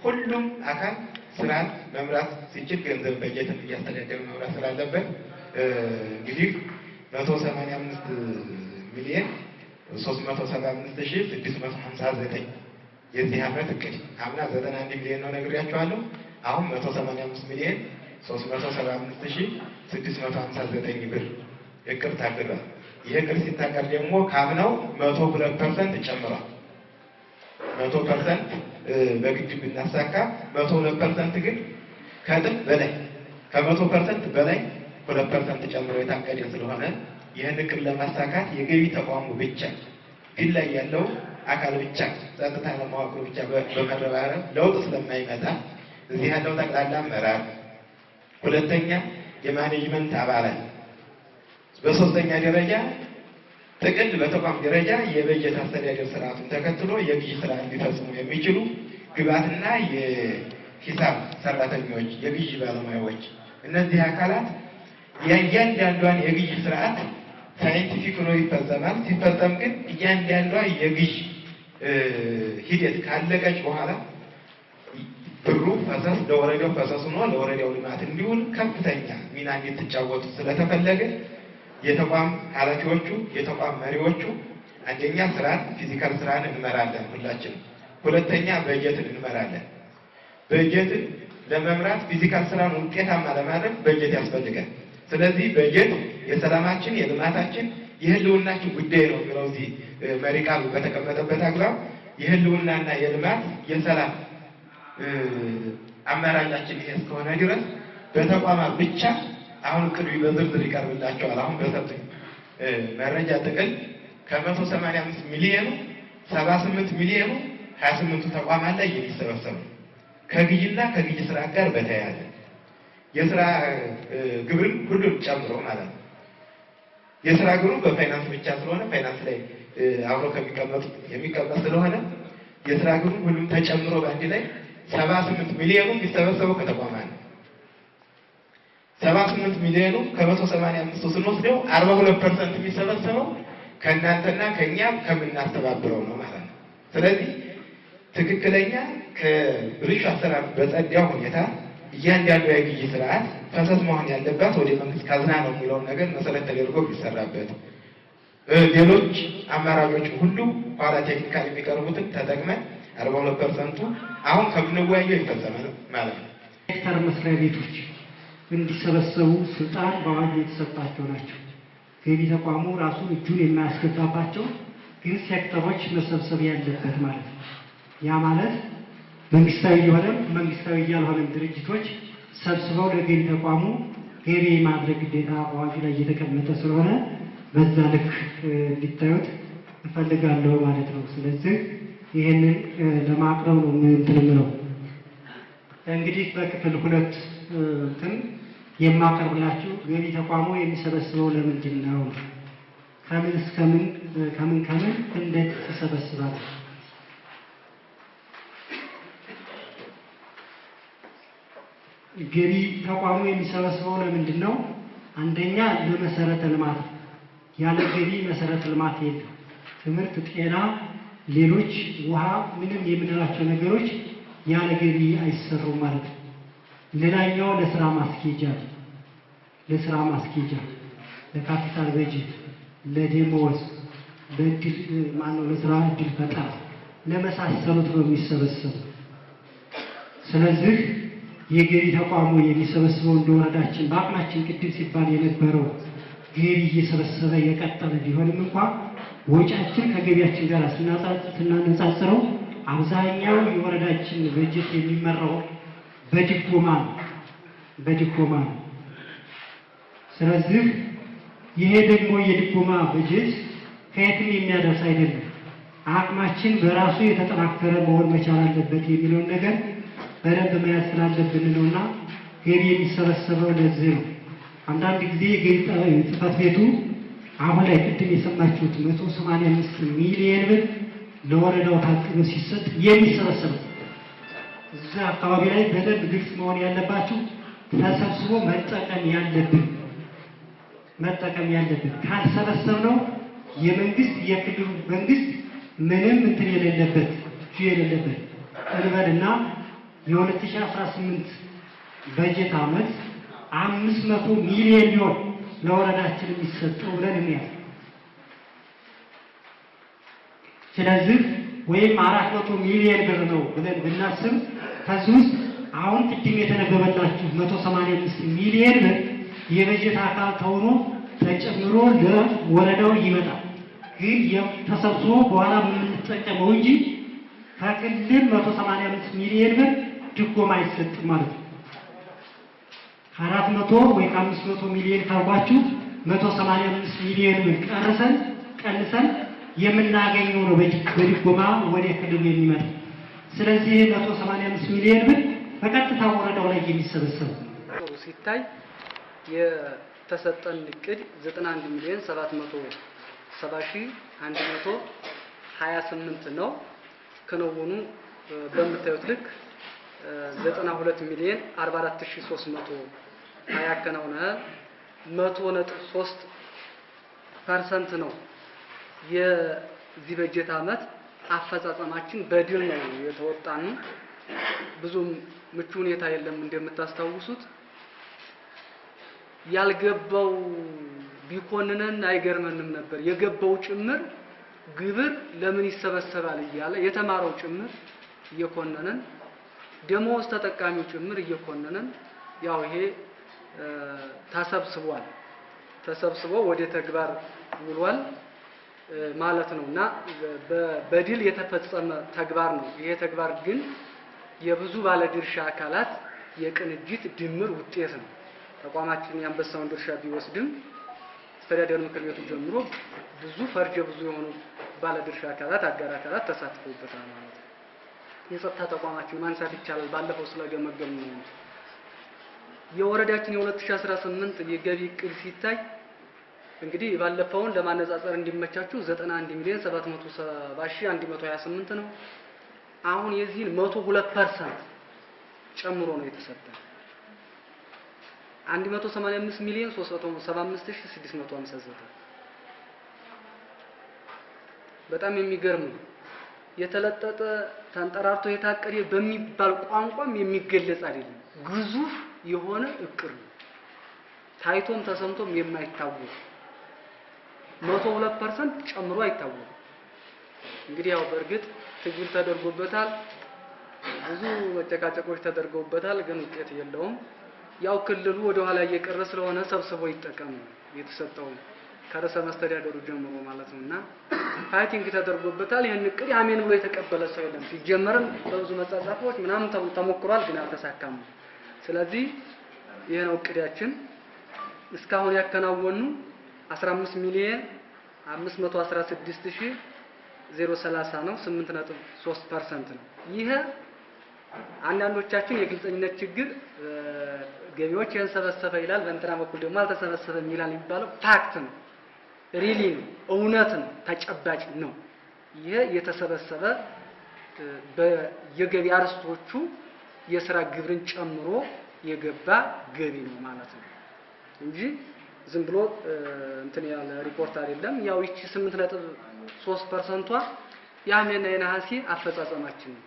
ሁሉም አካል ስራን መምራት ሲችል ገንዘብ በጀትን እያስተዳደረ መምራት ስላለበት እንግዲህ 185 ሚሊዮን 375,659 የዚህ ዓመት እቅድ አምና 91 ሚሊዮን ነው ነግሬያቸዋለሁ። አሁን 185 ሚሊዮን 375,659 ብር እቅድ ታቅዷል። ይህ እቅድ ሲታቀድ ደግሞ ካምናው 102% ጨምሯል። 100% በግድብ ብናሳካ 102% ግን ከጥፍ በላይ ከ100% በላይ 2% ጨምሮ የታቀደ ስለሆነ ይህን እቅድ ለማሳካት የገቢ ተቋሙ ብቻ ግን ላይ ያለው አካል ብቻ ጸጥታ ለማዋቅሩ ብቻ በመረባረብ ለውጥ ስለማይመጣ እዚህ ያለው ጠቅላላ አመራር፣ ሁለተኛ የማኔጅመንት አባላት፣ በሶስተኛ ደረጃ ጥቅል በተቋም ደረጃ የበጀት አስተዳደር ስርዓቱን ተከትሎ የግዢ ስራ እንዲፈጽሙ የሚችሉ ግብዓትና የሂሳብ ሰራተኞች፣ የግዢ ባለሙያዎች እነዚህ አካላት እያንዳንዷን የግዢ ስርዓት ሳይንቲፊክ ሆኖ ይፈጸማል። ሲፈጸም ግን እያንዳንዷ የግዢ ሂደት ካለቀች በኋላ ብሩ ፈሰስ ለወረዳው ፈሰስ ሆኖ ለወረዳው ልማት እንዲውል ከፍተኛ ሚና እንድትጫወቱ ስለተፈለገ የተቋም ኃላፊዎቹ የተቋም መሪዎቹ አንደኛ ስራን ፊዚካል ስራን እንመራለን ሁላችንም፣ ሁለተኛ በጀትን እንመራለን። በጀትን ለመምራት ፊዚካል ስራን ውጤታማ ለማድረግ በጀት ያስፈልጋል። ስለዚህ በጀት የሰላማችን የልማታችን የህልውናችን ጉዳይ ነው የሚለው እዚህ መሪ ቃሉ በተቀመጠበት አግባብ የህልውናና የልማት የሰላም አማራጫችን ይሄ እስከሆነ ድረስ በተቋማት ብቻ አሁን እቅዱ በዝርዝር ይቀርብላቸዋል። አሁን በሰጡኝ መረጃ ጥቅል ከ185 ሚሊዮኑ 78 ሚሊዮኑ 28ቱ ተቋማት ላይ የሚሰበሰቡ ከግዥና ከግዥ ስራ ጋር በተያያዘ የስራ ግብርን ሁሉም ጨምሮ ማለት ነው። የስራ ግብሩ በፋይናንስ ብቻ ስለሆነ ፋይናንስ ላይ አብሮ የሚቀመጥ ስለሆነ የስራ ግብሩ ሁሉም ተጨምሮ በአንድ ላይ 78 ሚሊዮኑ የሚሰበሰበው ከተቋማት ነው። 78 ሚሊዮኑ ከ185 ስንወስደው 42% የሚሰበሰበው ከእናንተና ከኛ ከምናስተባብረው ነው ማለት ነው። ስለዚህ ትክክለኛ ከብልሹ አሰራር በጸዳው ሁኔታ እያንዳንዱ የግዢ ስርዓት ፈሰስ መሆን ያለባት ወደ መንግስት ካዝና ነው የሚለውን ነገር መሰረት ተደርጎ ቢሰራበት፣ ሌሎች አማራጮች ሁሉ ኋላ ቴክኒካል የሚቀርቡትን ተጠቅመን 42% አሁን ከምንወያየው ይፈጸማል ማለት ነው። ሴክተር መስሪያ ቤቶች እንዲሰበሰቡ ስልጣን በአዋጅ የተሰጣቸው ናቸው። ገቢ ተቋሙ ራሱ እጁን የማያስገባባቸው ግን ሴክተሮች መሰብሰብ ያለበት ማለት ነው። ያ ማለት መንግስታዊ የሆነ መንግስታዊ ያልሆነ ድርጅቶች ሰብስበው ለገቢ ተቋሙ ገቢ ማድረግ ግዴታ በአዋጁ ላይ እየተቀመጠ ስለሆነ በዛ ልክ እንዲታዩት እንፈልጋለሁ ማለት ነው። ስለዚህ ይሄንን ለማቅረብ ነው የምንለው። እንግዲህ በክፍል 2 የማቀርብላችሁ ገቢ ተቋሙ የሚሰበስበው ለምንድን ነው? ከምን እስከምን ከምን እንዴት ይሰበስባል? ገቢ ተቋሙ የሚሰበስበው ለምንድን ነው? አንደኛ ለመሰረተ ልማት። ያለ ገቢ መሰረተ ልማት የለም። ትምህርት፣ ጤና፣ ሌሎች ውሃ፣ ምንም የምንላቸው ነገሮች ያለ ገቢ አይሰሩም ማለት ነው። ሌላኛው ለስራ ማስኬጃ፣ ለካፒታል በጀት፣ ለዴሞስ፣ ለስራ እድል ፈጠራ ለመሳሰሉት ነው የሚሰበሰቡ። ስለዚህ የገቢ ተቋሙ የሚሰበስበው እንደወረዳችን በአቅማችን ቅድም ሲባል የነበረው ገቢ እየሰበሰበ የቀጠለ ቢሆንም እንኳን ወጫችን ከገቢያችን ጋር ስናነጻጽረው አብዛኛው የወረዳችን በጀት የሚመራው በድጎማ ነው። ስለዚህ ይሄ ደግሞ የድጎማ በጀት ከየትም የሚያደርስ አይደለም። አቅማችን በራሱ የተጠናከረ መሆን መቻል አለበት የሚለውን ነገር በደንብ መያዝ ስላለብን ነውና ገቢ የሚሰበሰበው ለዚህ ነው። አንዳንድ ጊዜ ገቢ ጽሕፈት ቤቱ አሁን ላይ ቅድም የሰማችሁት 185 ሚሊዮን ብር ለወረዳው ታቅዶ ሲሰጥ የሚሰበሰበው እዛ አካባቢ ላይ በደንብ ግልጽ መሆን ያለባችሁ ተሰብስቦ መጠቀም ያለብን ካልሰበሰብነው የመንግስት የክልሉ መንግስት ምንም እንትን የሌለበት እንበልና የ2018 በጀት ዓመት 500 ሚሊዮን ቢሆን ለወረዳችን የሚሰጠው ብለን እንያዝ። ስለዚህ ወይም 400 ሚሊዮን ብር ነው ብለን ብናስብ ከዚህ ውስጥ አሁን ቅድም የተነበበላችሁ 185 ሚሊዮን ብር የበጀት አካል ተሆኖ ተጨምሮ ለወረዳው ይመጣል። ግን ተሰብስቦ በኋላ የምንጠቀመው እንጂ ከክልል 185 ሚሊዮን ብር ድጎማ አይሰጥም ማለት ነው። 400 ወይ 500 ሚሊዮን ካልኳችሁ 185 ሚሊዮን ብር ቀንሰን የምናገኘው ነው በድጎማ ወደ ክልል የሚመጣ። ስለዚህ 185 ሚሊዮን ብር በቀጥታ ወረዳው ላይ የሚሰበሰብ ሲታይ የተሰጠን እቅድ 91 ሚሊዮን 770,128 ነው። ክንውኑ በምታዩት ልክ 92 ሚሊዮን 44,300 ያከናወነ 100.3% ነው። የዚህ በጀት ዓመት አፈጻጸማችን በድል ነው የተወጣን። ብዙም ምቹ ሁኔታ የለም። እንደምታስታውሱት ያልገባው ቢኮንነን አይገርመንም ነበር። የገባው ጭምር ግብር ለምን ይሰበሰባል እያለ የተማረው ጭምር እየኮነነን፣ ደሞዝ ተጠቃሚው ጭምር እየኮነነን ያው ይሄ ተሰብስቦ ወደ ተግባር ውሏል ማለት ነውና በድል የተፈጸመ ተግባር ነው። ይሄ ተግባር ግን የብዙ ባለድርሻ አካላት የቅንጅት ድምር ውጤት ነው። ተቋማችን ያንበሳውን ድርሻ ቢወስድም አስተዳደር ምክር ቤቱ ጀምሮ ብዙ ፈርጀ ብዙ የሆኑ ባለድርሻ አካላት አጋር አካላት ተሳትፈውበታል ማለት ነው። የጸጥታ ተቋማችን ማንሳት ይቻላል። ባለፈው ስለገመገም ነው የወረዳችን የ2018 የገቢ እቅድ ሲታይ እንግዲህ ባለፈውን ለማነጻጸር እንዲመቻችሁ 91 ሚሊዮን 770,128 ነው። አሁን የዚህን 102% ጨምሮ ነው የተሰጠው። 185 ሚሊዮን 375,659 በጣም የሚገርም ነው። የተለጠጠ ተንጠራርቶ የታቀደ በሚባል ቋንቋም የሚገለጽ አይደለም። ግዙፍ የሆነ እቅድ ነው። ታይቶም ተሰምቶም የማይታወቅ 102% ጨምሮ አይታወቅም። እንግዲህ ያው በእርግጥ ትግል ተደርጎበታል፣ ብዙ መጨቃጨቆች ተደርገውበታል፣ ግን ውጤት የለውም። ያው ክልሉ ወደ ኋላ እየቀረ ስለሆነ ሰብስቦ ይጠቀም የተሰጠው ከርዕሰ መስተዳድሩ ጀምሮ ማለት ነውና ፋይቲንግ ተደርጎበታል። ይሄን እቅድ አሜን ብሎ የተቀበለ ሰው የለም። ሲጀመርም በብዙ መጻጻፎች ምናምን ተሞክሯል፣ ግን አልተሳካም። ስለዚህ ይሄ ነው እቅዳችን። እስካሁን ያከናወኑ 15 ሚሊዮን 516,030 ነው። 8.3% ነው። ይሄ አንዳንዶቻችን የግልጸኝነት ችግር ገቢዎች የንሰበሰበ ይላል፣ በእንትና በኩል ደግሞ አልተሰበሰበም ይላል የሚባለው ፋክት ነው፣ ሪሊ ነው፣ እውነት ነው፣ ተጨባጭ ነው። ይሄ የተሰበሰበ በየገቢ አርስቶቹ የሥራ ግብርን ጨምሮ የገባ ገቢ ነው ማለት ነው እንጂ ዝም ብሎ እንትን ያለ ሪፖርት አይደለም። ያው ይቺ 8.3%ቷ የሐምሌና የነሐሴ አፈጻጸማችን ነው።